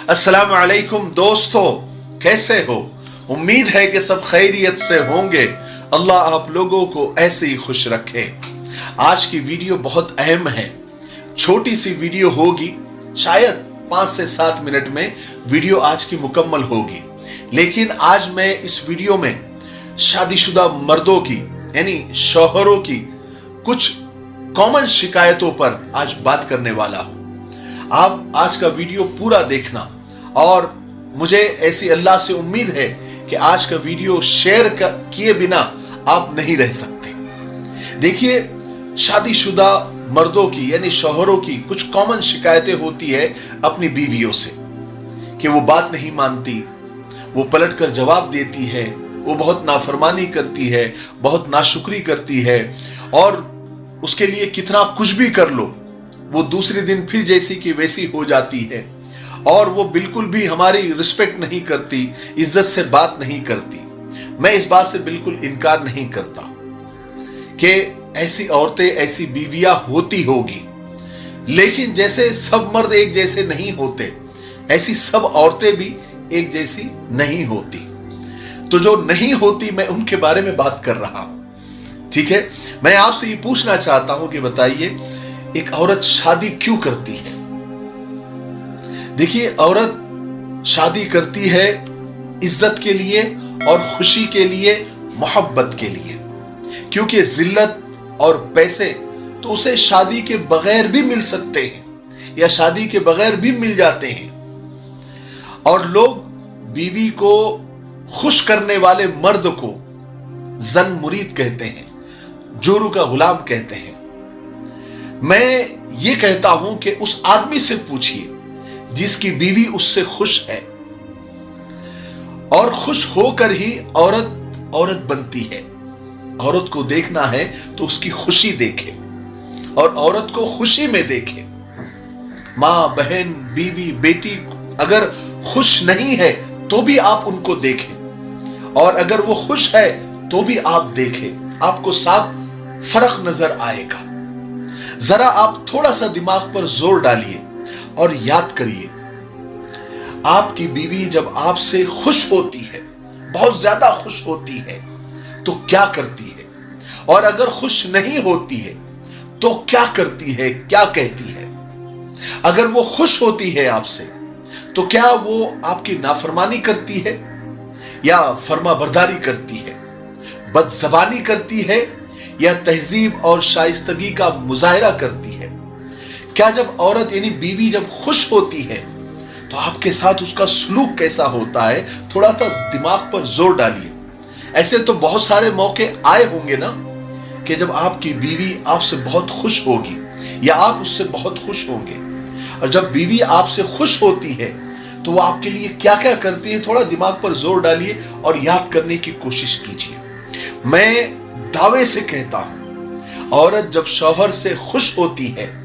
अस्सलाम वालेकुम दोस्तों, कैसे हो? उम्मीद है कि सब खैरियत से होंगे। अल्लाह आप लोगों को ऐसे ही खुश रखे। आज की वीडियो बहुत अहम है। छोटी सी वीडियो होगी, शायद 5 से 7 मिनट में वीडियो आज की मुकम्मल होगी। लेकिन आज मैं इस वीडियो में शादीशुदा मर्दों की यानी शौहरों की कुछ कॉमन शिकायतों पर आज बात करने वाला हूं। आप आज का वीडियो पूरा देखना और मुझे ऐसी अल्लाह से उम्मीद है कि आज का वीडियो शेयर किए बिना आप नहीं रह सकते। देखिए, शादीशुदा मर्दों की यानी शौहरों की कुछ कॉमन शिकायतें होती है अपनी बीवियों से कि वो बात नहीं मानती, वो पलटकर जवाब देती है, वो बहुत नाफरमानी करती है, बहुत नाशुक्री करती है और उसके लिए कितना कुछ भी कर लो वो दूसरे दिन फिर जैसी की वैसी हो जाती है और वो बिल्कुल भी हमारी रिस्पेक्ट नहीं करती, इज्जत से बात नहीं करती। मैं इस बात से बिल्कुल इनकार नहीं करता कि ऐसी औरतें, ऐसी बीवियां होती होगी, लेकिन जैसे सब मर्द एक जैसे नहीं होते, ऐसी सब औरतें भी एक जैसी नहीं होती। तो जो नहीं होती, मैं उनके बारे में बात कर रहा हूं। ठीक है, मैं आपसे ये पूछना चाहता हूं कि बताइए, एक औरत शादी क्यों करती है? देखिए, औरत शादी करती है इज्जत के लिए और खुशी के लिए, मोहब्बत के लिए। क्योंकि जिल्लत और पैसे तो उसे शादी के बगैर भी मिल सकते हैं या शादी के बगैर भी मिल जाते हैं। और लोग बीवी को खुश करने वाले मर्द को जन मुरीद कहते हैं, जोरू का गुलाम कहते हैं। मैं ये कहता हूं कि उस आदमी से पूछिए जिसकी बीवी उससे खुश है, और खुश होकर ही औरत बनती है। औरत को देखना है तो उसकी खुशी देखे और औरत को खुशी में देखे। मां, बहन, बीवी, बेटी अगर खुश नहीं है तो भी आप उनको देखें, और अगर वो खुश है तो भी आप देखें। आपको साफ फर्क नजर आएगा। जरा आप थोड़ा सा दिमाग पर जोर डालिए और याद करिए, आपकी बीवी जब आपसे खुश होती है, बहुत ज्यादा खुश होती है, तो क्या करती है? और अगर खुश नहीं होती है तो क्या करती है, क्या कहती है? अगर वो खुश होती है आपसे, तो क्या वो आपकी नाफरमानी करती है या फर्माबरदारी करती है, बदजबानी करती है या तहजीब और शाइस्तगी का मुजाहरा करती है? क्या जब औरत यानी बीवी जब खुश होती है तो आपके साथ उसका सलूक कैसा होता है? थोड़ा सा दिमाग पर जोर डालिए। ऐसे तो बहुत सारे मौके आए होंगे ना कि जब आपकी बीवी आपसे बहुत खुश होगी या आप उससे बहुत खुश होंगे, और जब बीवी आपसे खुश होती है तो वो आपके लिए क्या क्या करती है? थोड़ा दिमाग पर जोर डालिए और याद करने की कोशिश कीजिए। मैं दावे से कहता हूं, औरत जब शौहर से खुश होती है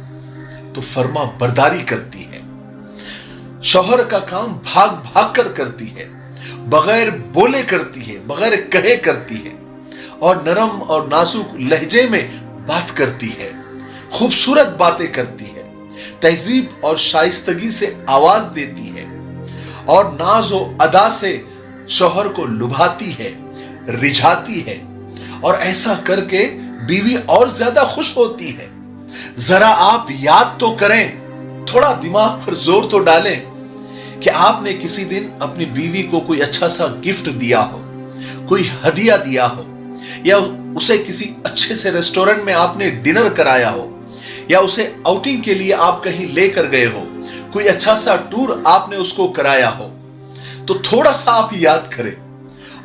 तो फर्मा बरदारी करती है। शौहर का काम भाग भाग कर करती है, बगैर बोले करती है, बगैर कहे करती है, और नरम और नाजुक लहजे में बात करती है, खूबसूरत बातें करती है, तहजीब और शाइस्तगी से आवाज देती है, और नाज और अदा से शौहर को लुभाती है, रिझाती है, और ऐसा करके बीवी और ज्यादा खुश होती है। जरा आप याद तो करें, थोड़ा दिमाग पर जोर तो डालें कि आपने किसी दिन अपनी बीवी को कोई अच्छा सा गिफ्ट दिया हो, कोई हदिया दिया हो, या उसे किसी अच्छे से रेस्टोरेंट में आपने डिनर कराया हो, या उसे आउटिंग के लिए आप कहीं लेकर गए हो, कोई अच्छा सा टूर आपने उसको कराया हो। तो थोड़ा सा आप याद करें,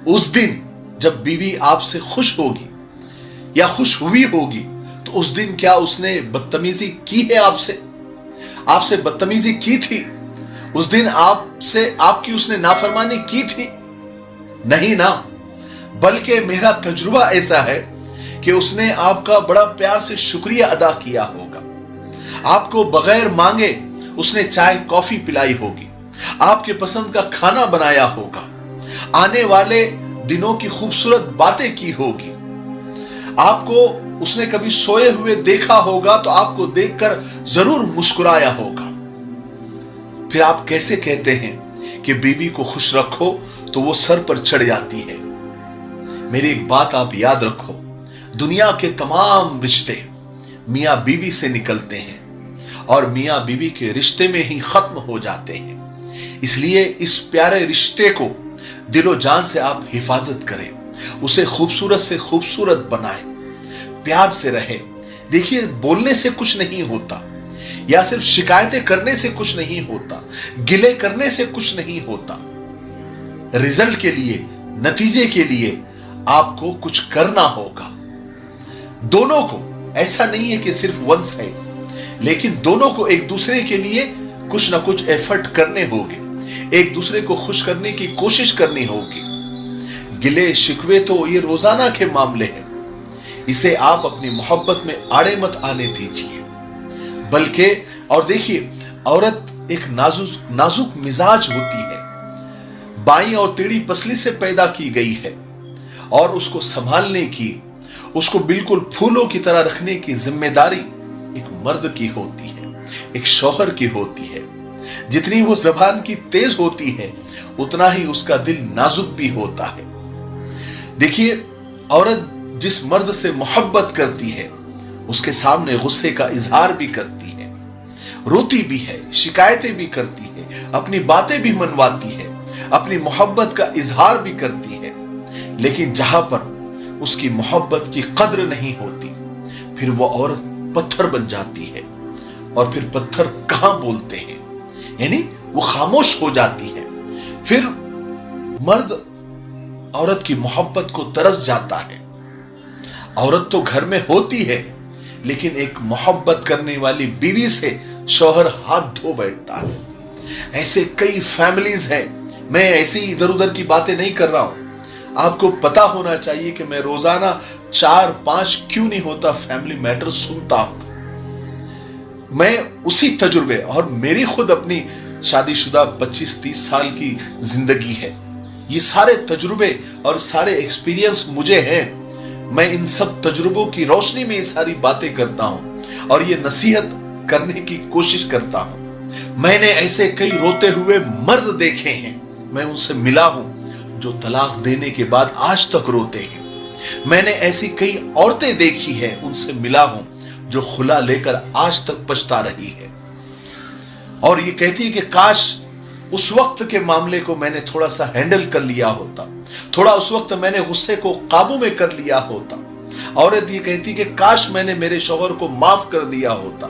उस दिन जब बीवी आपसे खुश होगी या खुश हुई होगी, तो उस दिन क्या उसने बदतमीजी की है? आपसे बदतमीजी की थी? उस दिन आपकी उसने नाफरमानी की थी? नहीं ना, बल्कि मेरा तजुर्बा ऐसा है कि उसने आपका बड़ा प्यार से शुक्रिया अदा किया होगा। आपको बगैर मांगे उसने चाय कॉफी पिलाई होगी, आपके पसंद का खाना बनाया होगा, आने वाले दिनों की खूबसूरत बातें की होगी। आपको उसने कभी सोए हुए देखा होगा तो आपको देखकर जरूर मुस्कुराया होगा। फिर आप कैसे कहते हैं कि बीवी को खुश रखो तो वो सर पर चढ़ जाती है? मेरी एक बात आप याद रखो, दुनिया के तमाम रिश्ते मियां बीवी से निकलते हैं और मियां बीवी के रिश्ते में ही खत्म हो जाते हैं। इसलिए इस प्यारे रिश्ते को दिलो जान से आप हिफाजत करें, उसे खूबसूरत से खूबसूरत बनाएं, प्यार से रहें। देखिए, बोलने से कुछ नहीं होता, या सिर्फ शिकायतें करने से कुछ नहीं होता, गिले करने से कुछ नहीं होता। रिजल्ट के लिए, नतीजे के लिए आपको कुछ करना होगा। दोनों को, ऐसा नहीं है कि सिर्फ वन साइड, लेकिन दोनों को एक दूसरे के लिए कुछ ना कुछ एफर्ट करने होंगे, एक दूसरे को खुश करने की कोशिश करनी होगी। गिले शिकवे तो ये रोजाना के मामले हैं, इसे आप अपनी मोहब्बत में आड़े मत आने दीजिए। बल्कि, और देखिए, औरत एक नाजुक मिजाज होती है, बाईं और टेढ़ी पसली से पैदा की गई है, और उसको संभालने की, उसको बिल्कुल फूलों की तरह रखने की जिम्मेदारी एक मर्द की होती है, एक शौहर की होती है। जितनी वो जबान की तेज होती है, उतना ही उसका दिल नाजुक भी होता है। देखिए, औरत जिस मर्द से मोहब्बत करती है, उसके सामने गुस्से का इजहार भी करती है, रोती भी है, शिकायतें भी करती है, अपनी बातें भी मनवाती है, अपनी मोहब्बत का इजहार भी करती है। लेकिन जहां पर उसकी मोहब्बत की कद्र नहीं होती, फिर वो औरत पत्थर बन जाती है। और फिर पत्थर कहां बोलते हैं, यानी वो खामोश हो जाती है। फिर मर्द औरत की मोहब्बत को तरस जाता है। औरत तो घर में होती है, लेकिन एक मोहब्बत करने वाली बीवी से शौहर हाथ धो बैठता है। ऐसे कई फैमिलीज हैं। मैं ऐसी इधर उधर की बातें नहीं कर रहा हूं, आपको पता होना चाहिए कि मैं रोजाना 4-5 क्यों नहीं होता फैमिली मैटर सुनता हूं। मैं उसी तजुर्बे, और मेरी खुद अपनी शादीशुदा 25-30 साल की जिंदगी है, ये सारे तजुर्बे और सारे एक्सपीरियंस मुझे हैं। मैं इन सब तजुर्बों की रोशनी में ये सारी बातें करता हूं और ये नसीहत करने की कोशिश करता हूं। मैंने ऐसे कई रोते हुए मर्द देखे हैं, मैं उनसे मिला हूं जो तलाक देने के बाद आज तक रोते हैं। मैंने ऐसी कई औरतें देखी हैं, उनसे मिला हूं जो खुला लेकर आज तक पछता रही है और ये कहती है कि काश उस वक्त के मामले को मैंने थोड़ा सा हैंडल कर लिया होता, थोड़ा उस वक्त मैंने गुस्से को काबू में कर लिया होता। औरत ये कहती कि काश मैंने मेरे शौहर को माफ कर दिया होता,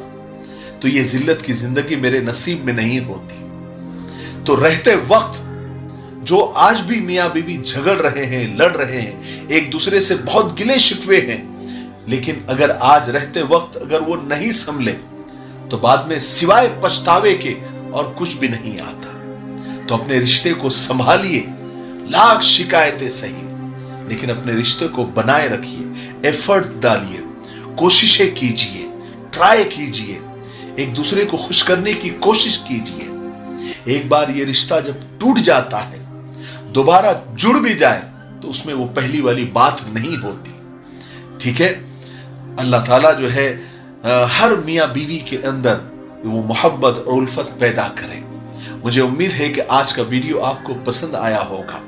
तो ये जिल्लत की जिंदगी मेरे नसीब में नहीं होती। तो रहते वक्त जो आज भी मियां बीवी झगड़ रहे हैं, लड़ रहे हैं, एक दूसरे से बहुत गिले शिकवे हैं, लेकिन अगर आज रहते वक्त अगर वो नहीं संभले तो बाद में सिवाय पछतावे के और कुछ भी नहीं आता। तो अपने रिश्ते को संभालिए, लाख शिकायतें सही, लेकिन अपने रिश्ते को बनाए रखिए, एफर्ट डालिए, कोशिशें कीजिए, ट्राई कीजिए, एक दूसरे को खुश करने की कोशिश कीजिए। एक बार ये रिश्ता जब टूट जाता है, दोबारा जुड़ भी जाए तो उसमें वो पहली वाली बात नहीं होती। ठीक है, अल्लाह ताला जो है हर मियां बीवी के अंदर वो मोहब्बत और उल्फत पैदा करे। मुझे उम्मीद है कि आज का वीडियो आपको पसंद आया होगा।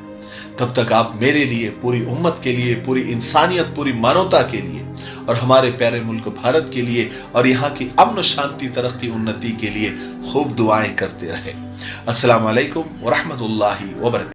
तब तक आप मेरे लिए, पूरी उम्मत के लिए, पूरी इंसानियत, पूरी मानवता के लिए और हमारे प्यारे मुल्क भारत के लिए और यहाँ की अमन, शांति, तरक्की, उन्नति के लिए खूब दुआएं करते रहे। अस्सलाम वालेकुम व रहमतुल्लाहि व बरकातहू।